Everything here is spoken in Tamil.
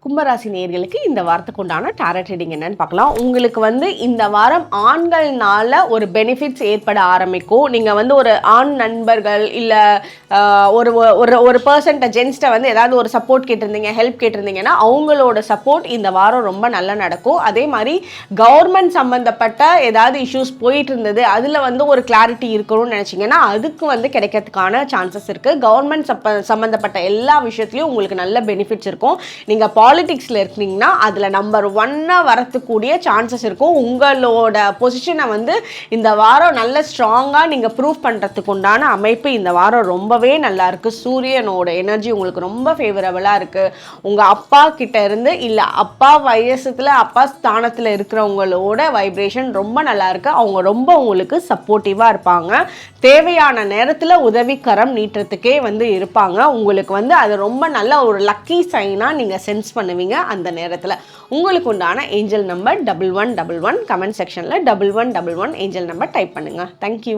கும்பராசி நேயர்களுக்கு இந்த வாரத்துக்கு உண்டான டாரட் ரீடிங் என்னன்னு பார்க்கலாம். உங்களுக்கு வந்து இந்த வாரம் ஆண்கள்னால ஒரு பெனிஃபிட்ஸ் ஏற்பட ஆரம்பிக்கும். நீங்கள் வந்து ஒரு ஆண் நண்பர்கள் இல்லை ஒரு ஒரு ஒரு பர்சன்ட்ட ஜென்ஸ்ட்டை வந்து ஏதாவது ஒரு சப்போர்ட் கேட்டிருந்தீங்க, ஹெல்ப் கேட்டிருந்தீங்கன்னா அவங்களோட சப்போர்ட் இந்த வாரம் ரொம்ப நல்லா நடக்கும். அதே மாதிரி கவர்மெண்ட் சம்மந்தப்பட்ட ஏதாவது இஷ்யூஸ் போயிட்டு இருந்தது, அதில் வந்து ஒரு கிளாரிட்டி இருக்கணும்னு நினச்சிங்கன்னா அதுக்கு வந்து கிடைக்கிறதுக்கான சான்சஸ் இருக்குது. கவர்மெண்ட் சம்மந்தப்பட்ட எல்லா விஷயத்துலையும் உங்களுக்கு நல்ல பெனிஃபிட்ஸ் இருக்கும். நீங்கள் பாலிடிக்ஸில் இருக்கீங்கன்னா அதில் நம்பர் 1 வரத்துக்கூடிய சான்சஸ் இருக்கும். உங்களோட பொசிஷனை வந்து இந்த வாரம் நல்ல ஸ்ட்ராங்காக நீங்கள் ப்ரூவ் பண்ணுறதுக்கு உண்டான அமைப்பு இந்த வாரம் ரொம்பவே நல்லா இருக்குது. சூரியனோட எனர்ஜி உங்களுக்கு ரொம்ப ஃபேவரபுளாக இருக்குது. உங்கள் அப்பா கிட்ட இருந்து இல்லை அப்பா வயசுல அப்பா ஸ்தானத்தில் இருக்கிறவங்களோட வைப்ரேஷன் ரொம்ப நல்லா இருக்குது. அவங்க ரொம்ப உங்களுக்கு சப்போர்ட்டிவாக இருப்பாங்க. தேவையான நேரத்தில் உதவிக்கரம் நீட்டுறதுக்கே வந்து இருப்பாங்க. உங்களுக்கு வந்து அது ரொம்ப நல்ல ஒரு லக்கி சைனாக நீங்கள் சென்ஸ் பண்ணுவீங்க. அந்த நேரத்தில் உங்களுக்கு உண்டான ஏஞ்சல் நம்பர் 1111. கமெண்ட் செக்ஷனில் 1111 ஏஞ்சல் நம்பர் டைப் பண்ணுங்கள். தேங்க்யூ.